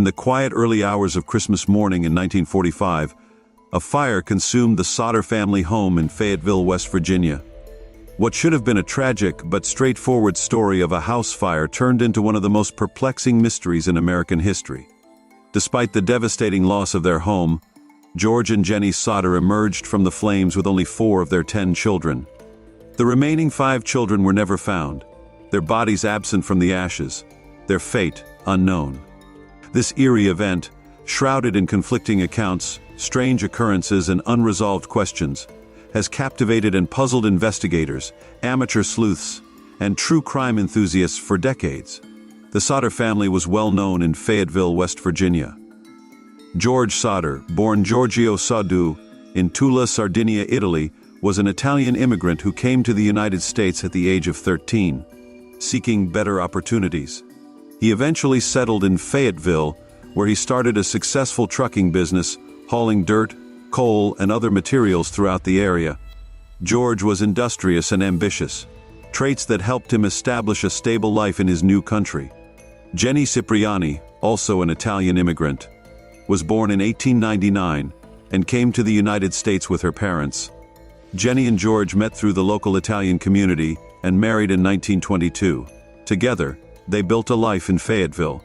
In the quiet early hours of Christmas morning in 1945, a fire consumed the Sodder family home in Fayetteville, West Virginia. What should have been a tragic but straightforward story of a house fire turned into one of the most perplexing mysteries in American history. Despite the devastating loss of their home, George and Jenny Sodder emerged from the flames with only 4 of their 10 children. The remaining 5 children were never found, their bodies absent from the ashes, their fate unknown. This eerie event, shrouded in conflicting accounts, strange occurrences, and unresolved questions, has captivated and puzzled investigators, amateur sleuths, and true crime enthusiasts for decades. The Sodder family was well known in Fayetteville, West Virginia. George Sodder, born Giorgio Soddu in Tula, Sardinia, Italy, was an Italian immigrant who came to the United States at the age of 13, seeking better opportunities. He eventually settled in Fayetteville, where he started a successful trucking business, hauling dirt, coal, and other materials throughout the area. George was industrious and ambitious, traits that helped him establish a stable life in his new country. Jenny Cipriani, also an Italian immigrant, was born in 1899 and came to the United States with her parents. Jenny and George met through the local Italian community and married in 1922. Together, they built a life in Fayetteville,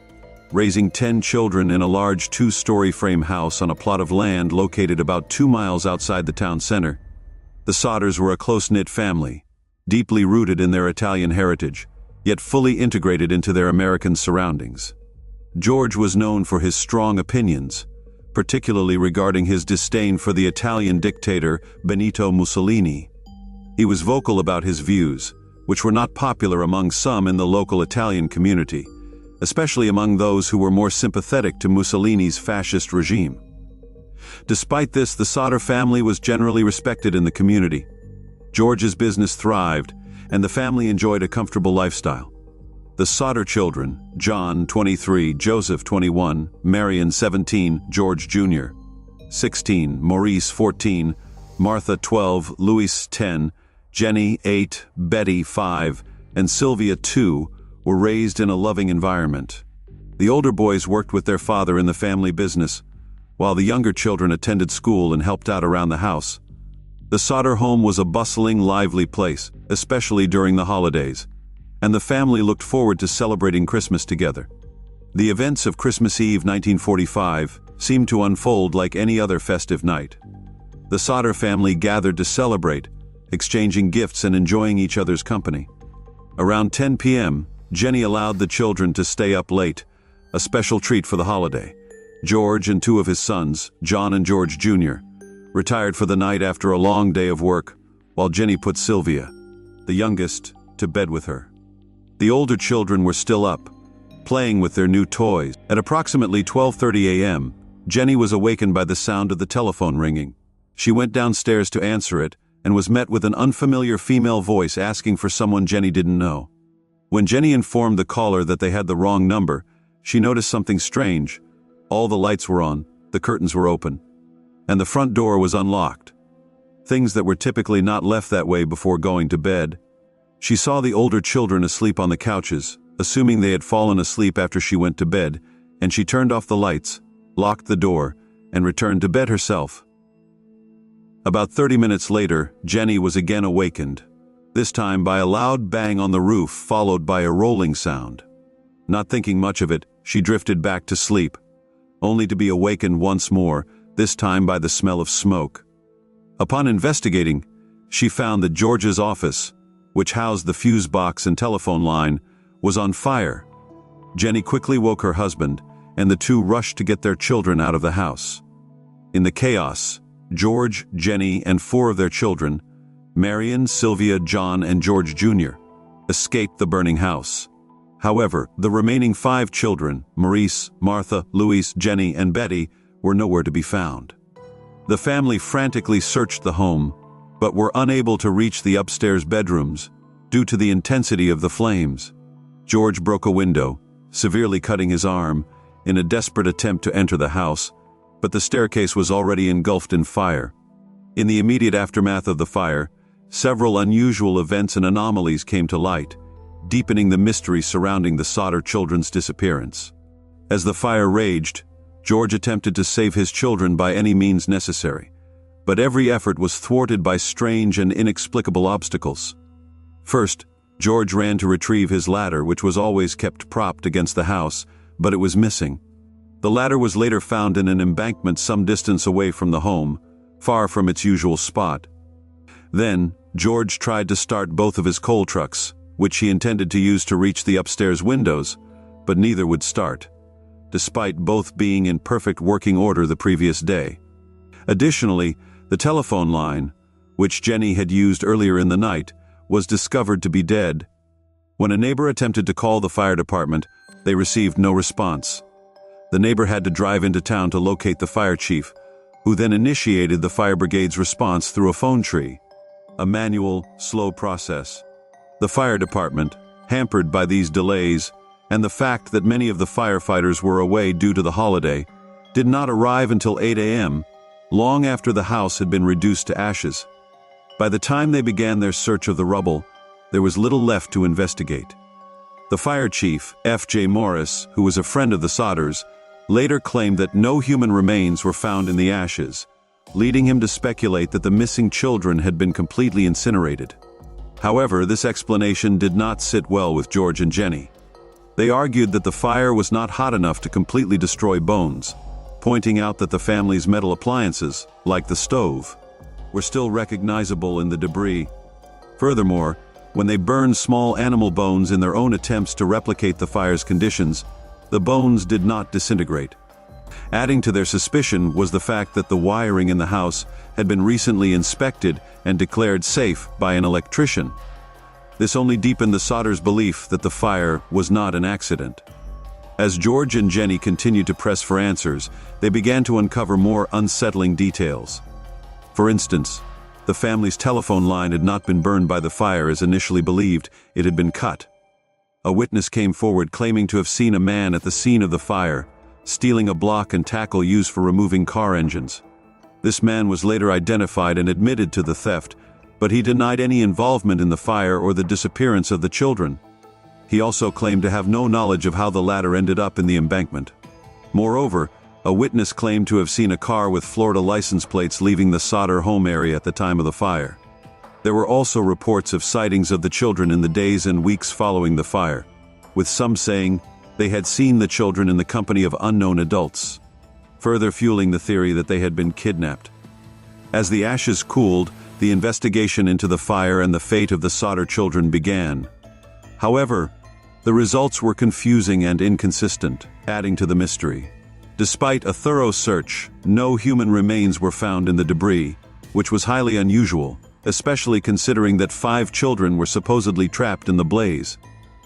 raising 10 children in a large 2-story frame house on a plot of land located about 2 miles outside the town center. The Sodders were a close-knit family, deeply rooted in their Italian heritage, yet fully integrated into their American surroundings. George was known for his strong opinions, particularly regarding his disdain for the Italian dictator Benito Mussolini. He was vocal about his views, which were not popular among some in the local Italian community, especially among those who were more sympathetic to Mussolini's fascist regime. Despite this, the Sodder family was generally respected in the community. George's business thrived, and the family enjoyed a comfortable lifestyle. The Sodder children, John, 23, Joseph, 21, Marion, 17, George Jr., 16, Maurice, 14, Martha, 12, Louis, 10, Jenny, 8, Betty, 5, and Sylvia, 2, were raised in a loving environment. The older boys worked with their father in the family business, while the younger children attended school and helped out around the house. The Sodder home was a bustling, lively place, especially during the holidays, and the family looked forward to celebrating Christmas together. The events of Christmas Eve 1945 seemed to unfold like any other festive night. The Sodder family gathered to celebrate, exchanging gifts and enjoying each other's company. Around 10 p.m., Jenny allowed the children to stay up late, a special treat for the holiday. George and 2 of his sons, John and George Jr., retired for the night after a long day of work, while Jenny put Sylvia, the youngest, to bed with her. The older children were still up, playing with their new toys. At approximately 12:30 a.m., Jenny was awakened by the sound of the telephone ringing. She went downstairs to answer it and was met with an unfamiliar female voice asking for someone Jenny didn't know. When Jenny informed the caller that they had the wrong number, she noticed something strange. All the lights were on, the curtains were open, and the front door was unlocked. Things that were typically not left that way before going to bed. She saw the older children asleep on the couches, assuming they had fallen asleep after she went to bed, and she turned off the lights, locked the door, and returned to bed herself. About 30 minutes later, Jenny was again awakened, this time by a loud bang on the roof followed by a rolling sound. Not thinking much of it, she drifted back to sleep, only to be awakened once more, this time by the smell of smoke. Upon investigating, she found that George's office, which housed the fuse box and telephone line, was on fire. Jenny quickly woke her husband, and the 2 rushed to get their children out of the house. In the chaos, George, Jenny, and 4 of their children, Marion, Sylvia, John, and George Jr., escaped the burning house. However, the remaining 5 children, Maurice, Martha, Louis, Jenny, and Betty, were nowhere to be found. The family frantically searched the home, but were unable to reach the upstairs bedrooms due to the intensity of the flames. George broke a window, severely cutting his arm, in a desperate attempt to enter the house, but the staircase was already engulfed in fire. In the immediate aftermath of the fire, several unusual events and anomalies came to light, deepening the mystery surrounding the Sodder children's disappearance. As the fire raged, George attempted to save his children by any means necessary, but every effort was thwarted by strange and inexplicable obstacles. First, George ran to retrieve his ladder, which was always kept propped against the house, but it was missing. The ladder was later found in an embankment some distance away from the home, far from its usual spot. Then, George tried to start both of his coal trucks, which he intended to use to reach the upstairs windows, but neither would start, despite both being in perfect working order the previous day. Additionally, the telephone line, which Jenny had used earlier in the night, was discovered to be dead. When a neighbor attempted to call the fire department, they received no response. The neighbor had to drive into town to locate the fire chief, who then initiated the fire brigade's response through a phone tree. A manual, slow process. The fire department, hampered by these delays and the fact that many of the firefighters were away due to the holiday, did not arrive until 8 a.m., long after the house had been reduced to ashes. By the time they began their search of the rubble, there was little left to investigate. The fire chief, F.J. Morris, who was a friend of the Sodders, later claimed that no human remains were found in the ashes, leading him to speculate that the missing children had been completely incinerated. However, this explanation did not sit well with George and Jenny. They argued that the fire was not hot enough to completely destroy bones, pointing out that the family's metal appliances, like the stove, were still recognizable in the debris. Furthermore, when they burned small animal bones in their own attempts to replicate the fire's conditions, the bones did not disintegrate. Adding to their suspicion was the fact that the wiring in the house had been recently inspected and declared safe by an electrician. This only deepened the Sodders' belief that the fire was not an accident. As George and Jenny continued to press for answers, they began to uncover more unsettling details. For instance, the family's telephone line had not been burned by the fire as initially believed, it had been cut. A witness came forward claiming to have seen a man at the scene of the fire, stealing a block and tackle used for removing car engines. This man was later identified and admitted to the theft, but he denied any involvement in the fire or the disappearance of the children. He also claimed to have no knowledge of how the ladder ended up in the embankment. Moreover, a witness claimed to have seen a car with Florida license plates leaving the Sodder home area at the time of the fire. There were also reports of sightings of the children in the days and weeks following the fire, with some saying they had seen the children in the company of unknown adults, further fueling the theory that they had been kidnapped. As the ashes cooled, the investigation into the fire and the fate of the Sodder children began. However, the results were confusing and inconsistent, adding to the mystery. Despite a thorough search, no human remains were found in the debris, which was highly unusual, especially considering that 5 children were supposedly trapped in the blaze.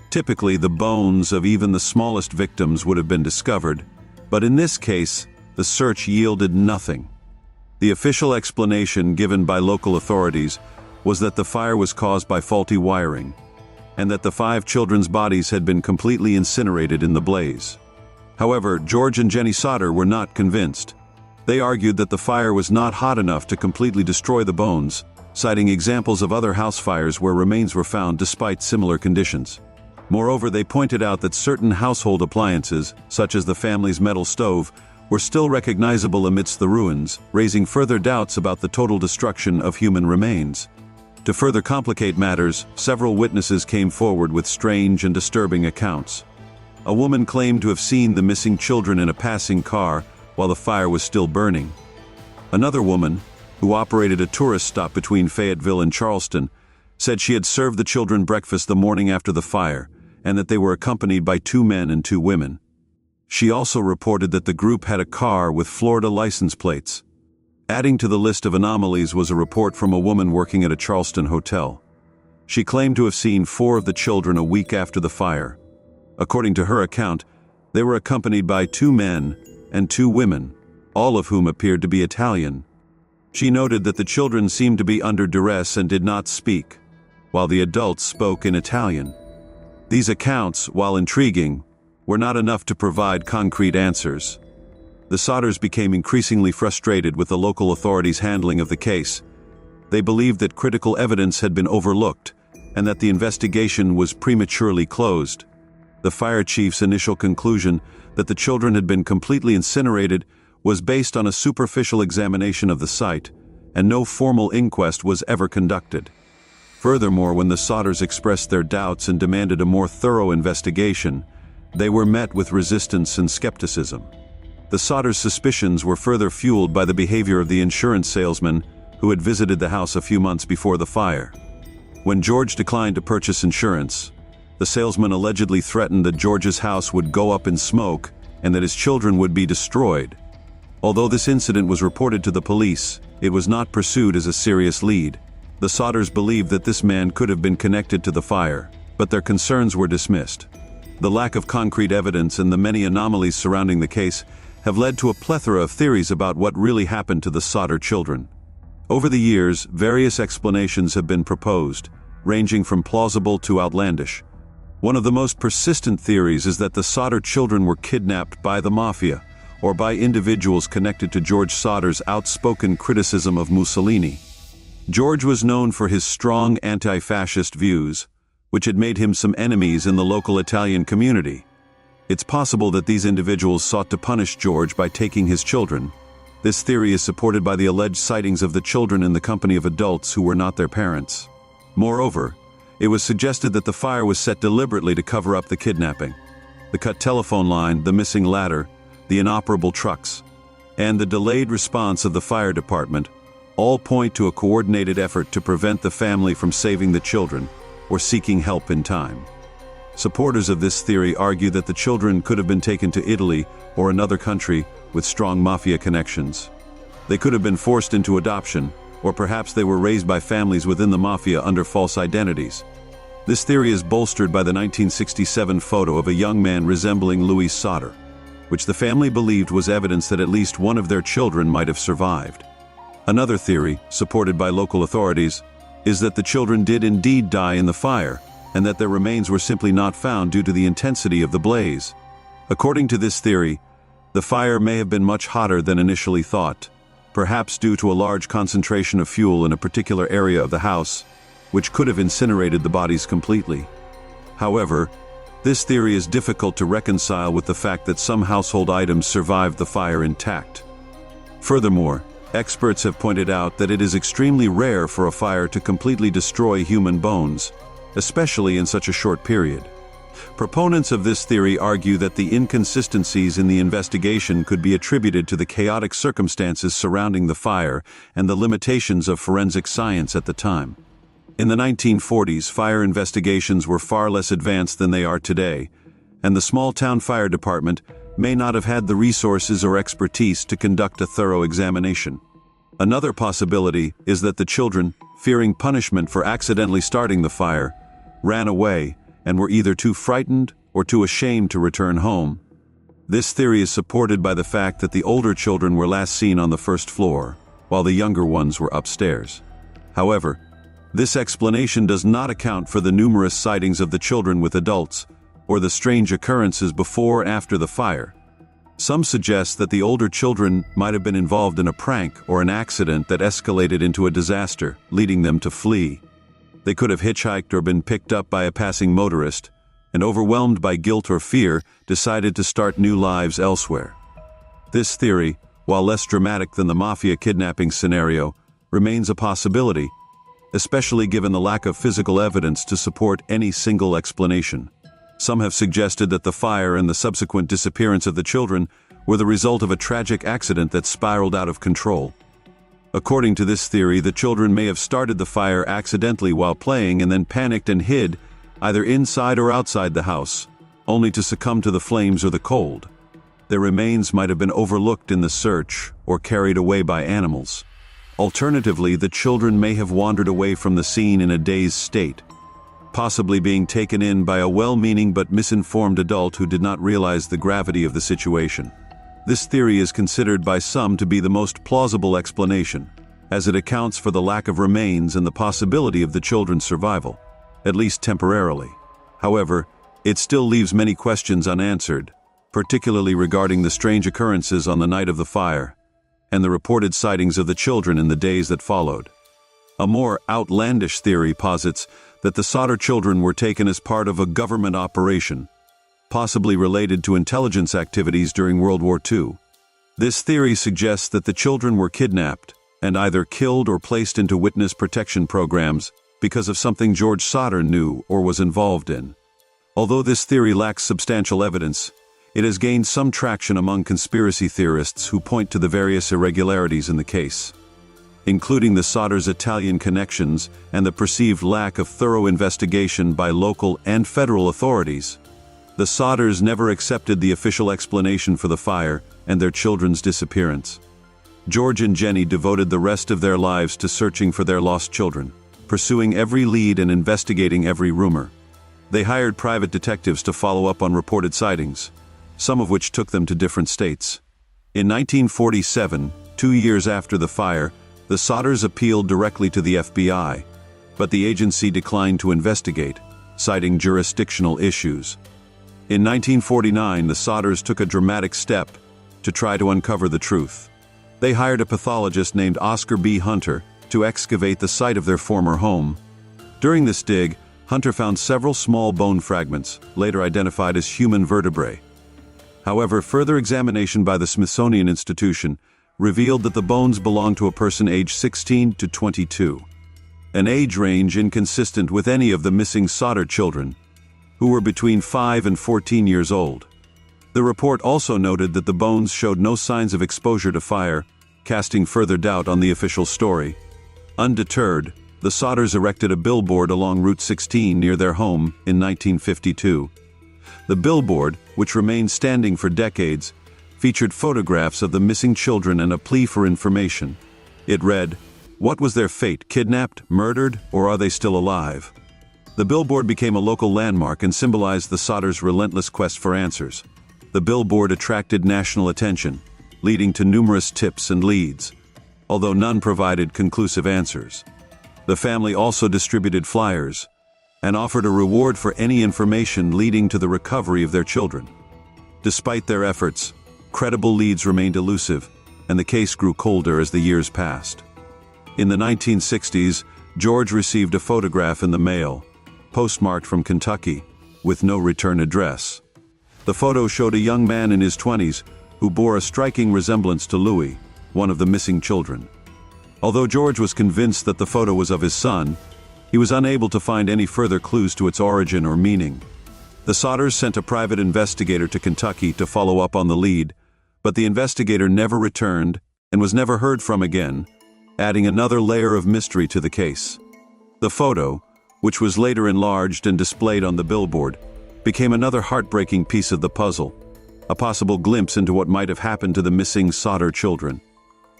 Typically, the bones of even the smallest victims would have been discovered, but in this case, the search yielded nothing. The official explanation given by local authorities was that the fire was caused by faulty wiring, and that the 5 children's bodies had been completely incinerated in the blaze. However, George and Jenny Sodder were not convinced. They argued that the fire was not hot enough to completely destroy the bones, citing examples of other house fires where remains were found despite similar conditions. Moreover, they pointed out that certain household appliances, such as the family's metal stove, were still recognizable amidst the ruins, raising further doubts about the total destruction of human remains. To further complicate matters, several witnesses came forward with strange and disturbing accounts. A woman claimed to have seen the missing children in a passing car while the fire was still burning. Another woman, who operated a tourist stop between Fayetteville and Charleston, said she had served the children breakfast the morning after the fire, and that they were accompanied by 2 men and 2 women. She also reported that the group had a car with Florida license plates. Adding to the list of anomalies was a report from a woman working at a Charleston hotel. She claimed to have seen 4 of the children a week after the fire. According to her account, they were accompanied by 2 men and 2 women, all of whom appeared to be Italian. She noted that the children seemed to be under duress and did not speak, while the adults spoke in Italian. These accounts, while intriguing, were not enough to provide concrete answers. The Sodders became increasingly frustrated with the local authorities' handling of the case. They believed that critical evidence had been overlooked and that the investigation was prematurely closed. The fire chief's initial conclusion that the children had been completely incinerated was based on a superficial examination of the site, and no formal inquest was ever conducted. Furthermore, when the Sodders expressed their doubts and demanded a more thorough investigation, they were met with resistance and skepticism. The Sodders' suspicions were further fueled by the behavior of the insurance salesman who had visited the house a few months before the fire. When George declined to purchase insurance, the salesman allegedly threatened that George's house would go up in smoke and that his children would be destroyed. Although this incident was reported to the police, it was not pursued as a serious lead. The Sodders believed that this man could have been connected to the fire, but their concerns were dismissed. The lack of concrete evidence and the many anomalies surrounding the case have led to a plethora of theories about what really happened to the Sodder children. Over the years, various explanations have been proposed, ranging from plausible to outlandish. One of the most persistent theories is that the Sodder children were kidnapped by the mafia, or by individuals connected to George Sodder's outspoken criticism of Mussolini. George was known for his strong anti-fascist views, which had made him some enemies in the local Italian community. It's possible that these individuals sought to punish George by taking his children. This theory is supported by the alleged sightings of the children in the company of adults who were not their parents. Moreover, it was suggested that the fire was set deliberately to cover up the kidnapping. The cut telephone line, the missing ladder, the inoperable trucks, and the delayed response of the fire department all point to a coordinated effort to prevent the family from saving the children or seeking help in time. Supporters of this theory argue that the children could have been taken to Italy or another country with strong mafia connections. They could have been forced into adoption, or perhaps they were raised by families within the mafia under false identities. This theory is bolstered by the 1967 photo of a young man resembling Louis Sodder, which the family believed was evidence that at least one of their children might have survived. Another theory, supported by local authorities, is that the children did indeed die in the fire, and that their remains were simply not found due to the intensity of the blaze. According to this theory, the fire may have been much hotter than initially thought, perhaps due to a large concentration of fuel in a particular area of the house, which could have incinerated the bodies completely. However, this theory is difficult to reconcile with the fact that some household items survived the fire intact. Furthermore, experts have pointed out that it is extremely rare for a fire to completely destroy human bones, especially in such a short period. Proponents of this theory argue that the inconsistencies in the investigation could be attributed to the chaotic circumstances surrounding the fire and the limitations of forensic science at the time. In the 1940s, fire investigations were far less advanced than they are today, and the small-town fire department may not have had the resources or expertise to conduct a thorough examination. Another possibility is that the children, fearing punishment for accidentally starting the fire, ran away and were either too frightened or too ashamed to return home. This theory is supported by the fact that the older children were last seen on the first floor, while the younger ones were upstairs. However, this explanation does not account for the numerous sightings of the children with adults, or the strange occurrences before and after the fire. Some suggest that the older children might have been involved in a prank or an accident that escalated into a disaster, leading them to flee. They could have hitchhiked or been picked up by a passing motorist, and overwhelmed by guilt or fear, decided to start new lives elsewhere. This theory, while less dramatic than the mafia kidnapping scenario, remains a possibility, especially given the lack of physical evidence to support any single explanation. Some have suggested that the fire and the subsequent disappearance of the children were the result of a tragic accident that spiraled out of control. According to this theory, the children may have started the fire accidentally while playing and then panicked and hid, either inside or outside the house, only to succumb to the flames or the cold. Their remains might have been overlooked in the search or carried away by animals. Alternatively, the children may have wandered away from the scene in a dazed state, possibly being taken in by a well-meaning but misinformed adult who did not realize the gravity of the situation. This theory is considered by some to be the most plausible explanation, as it accounts for the lack of remains and the possibility of the children's survival, at least temporarily. However, it still leaves many questions unanswered, particularly regarding the strange occurrences on the night of the fire, and the reported sightings of the children in the days that followed. A more outlandish theory posits that the Sodder children were taken as part of a government operation, possibly related to intelligence activities during World War II. This theory suggests that the children were kidnapped and either killed or placed into witness protection programs because of something George Sodder knew or was involved in. Although this theory lacks substantial evidence, it has gained some traction among conspiracy theorists who point to the various irregularities in the case, including the Sodder's Italian connections and the perceived lack of thorough investigation by local and federal authorities. The Sodders never accepted the official explanation for the fire and their children's disappearance. George and Jenny devoted the rest of their lives to searching for their lost children, pursuing every lead and investigating every rumor. They hired private detectives to follow up on reported sightings, some of which took them to different states. In 1947, 2 years after the fire, the Sodders appealed directly to the FBI, but the agency declined to investigate, citing jurisdictional issues. In 1949, the Sodders took a dramatic step to try to uncover the truth. They hired a pathologist named Oscar B. Hunter to excavate the site of their former home. During this dig, Hunter found several small bone fragments, later identified as human vertebrae. However, further examination by the Smithsonian Institution revealed that the bones belonged to a person aged 16 to 22, an age range inconsistent with any of the missing Sodder children, who were between 5 and 14 years old. The report also noted that the bones showed no signs of exposure to fire, casting further doubt on the official story. Undeterred, the Sodders erected a billboard along Route 16 near their home in 1952. The billboard, which remained standing for decades, featured photographs of the missing children and a plea for information. It read, "What was their fate? Kidnapped, murdered, or are they still alive?" The billboard became a local landmark and symbolized the Sodders' relentless quest for answers. The billboard attracted national attention, leading to numerous tips and leads, although none provided conclusive answers. The family also distributed flyers and offered a reward for any information leading to the recovery of their children. Despite their efforts, credible leads remained elusive, and the case grew colder as the years passed. In the 1960s, George received a photograph in the mail, postmarked from Kentucky, with no return address. The photo showed a young man in his 20s who bore a striking resemblance to Louis, one of the missing children. Although George was convinced that the photo was of his son, he was unable to find any further clues to its origin or meaning. The Sodders sent a private investigator to Kentucky to follow up on the lead, but the investigator never returned and was never heard from again, adding another layer of mystery to the case. The photo, which was later enlarged and displayed on the billboard, became another heartbreaking piece of the puzzle, a possible glimpse into what might have happened to the missing Sodder children.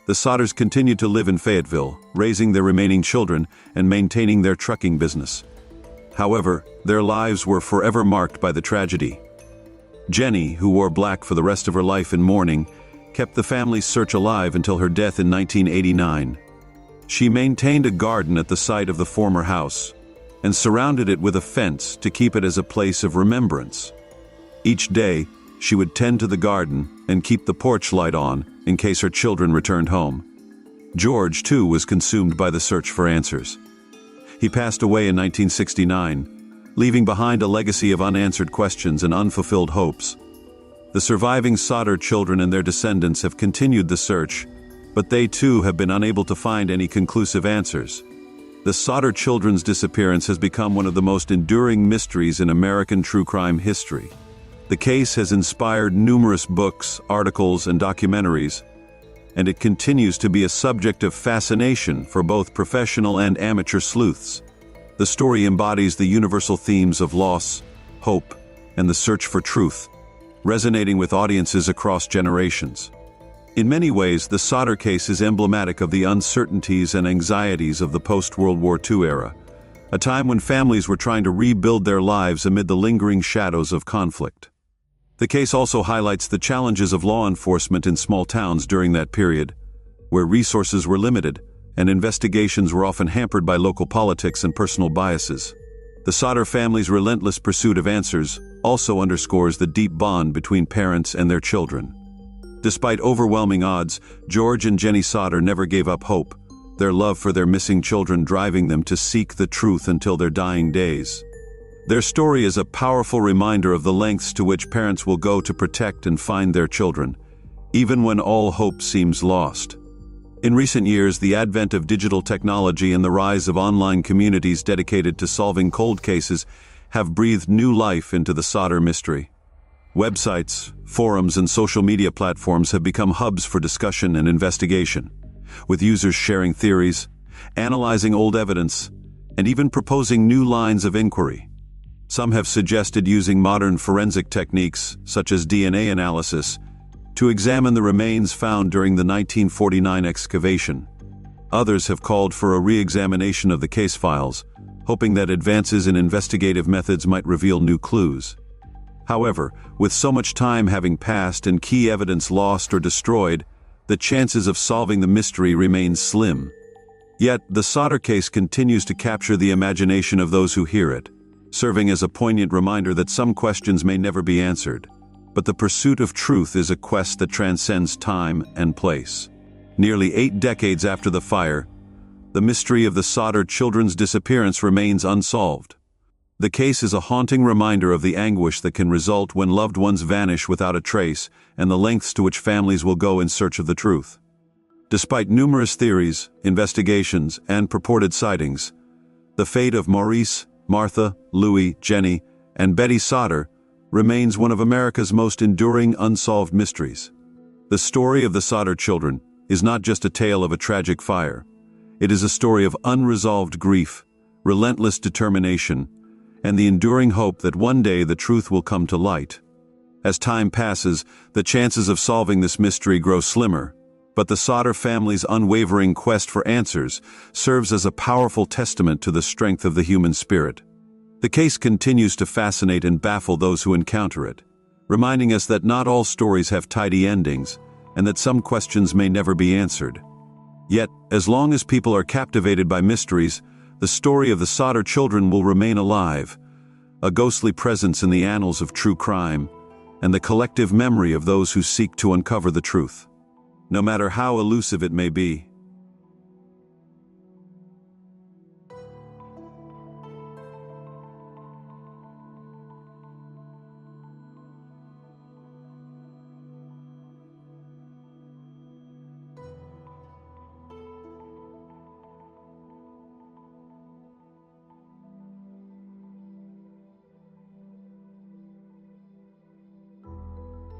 The Sodders continued to live in Fayetteville, raising their remaining children and maintaining their trucking business. However, their lives were forever marked by the tragedy. Jenny, who wore black for the rest of her life in mourning, kept the family's search alive until her death in 1989. She maintained a garden at the site of the former house and surrounded it with a fence to keep it as a place of remembrance. Each day, she would tend to the garden and keep the porch light on in case her children returned home. George, too, was consumed by the search for answers. He passed away in 1969, leaving behind a legacy of unanswered questions and unfulfilled hopes. The surviving Sodder children and their descendants have continued the search, but they too have been unable to find any conclusive answers. The Sodder children's disappearance has become one of the most enduring mysteries in American true crime history. The case has inspired numerous books, articles, and documentaries, and it continues to be a subject of fascination for both professional and amateur sleuths. The story embodies the universal themes of loss, hope, and the search for truth, resonating with audiences across generations. In many ways, the Sodder case is emblematic of the uncertainties and anxieties of the post-World War II era, a time when families were trying to rebuild their lives amid the lingering shadows of conflict. The case also highlights the challenges of law enforcement in small towns during that period, where resources were limited and investigations were often hampered by local politics and personal biases. The Sodder family's relentless pursuit of answers also underscores the deep bond between parents and their children. Despite overwhelming odds, George and Jenny Sodder never gave up hope, their love for their missing children driving them to seek the truth until their dying days. Their story is a powerful reminder of the lengths to which parents will go to protect and find their children, even when all hope seems lost. In recent years, the advent of digital technology and the rise of online communities dedicated to solving cold cases have breathed new life into the Sodder mystery. Websites, forums, and social media platforms have become hubs for discussion and investigation, with users sharing theories, analyzing old evidence, and even proposing new lines of inquiry. Some have suggested using modern forensic techniques, such as DNA analysis, to examine the remains found during the 1949 excavation. Others have called for a re-examination of the case files, hoping that advances in investigative methods might reveal new clues. However, with so much time having passed and key evidence lost or destroyed, the chances of solving the mystery remain slim. Yet, the Sodder case continues to capture the imagination of those who hear it, serving as a poignant reminder that some questions may never be answered. But the pursuit of truth is a quest that transcends time and place. Nearly 8 decades after the fire, the mystery of the Sodder children's disappearance remains unsolved. The case is a haunting reminder of the anguish that can result when loved ones vanish without a trace, and the lengths to which families will go in search of the truth. Despite numerous theories, investigations, and purported sightings, the fate of Maurice, Martha, Louis, Jenny, and Betty Sodder remains one of America's most enduring unsolved mysteries. The story of the Sodder children is not just a tale of a tragic fire. It is a story of unresolved grief, relentless determination, and the enduring hope that one day the truth will come to light. As time passes, the chances of solving this mystery grow slimmer, but the Sodder family's unwavering quest for answers serves as a powerful testament to the strength of the human spirit. The case continues to fascinate and baffle those who encounter it, reminding us that not all stories have tidy endings, and that some questions may never be answered. Yet, as long as people are captivated by mysteries, the story of the Sodder children will remain alive, a ghostly presence in the annals of true crime, and the collective memory of those who seek to uncover the truth. No matter how elusive it may be,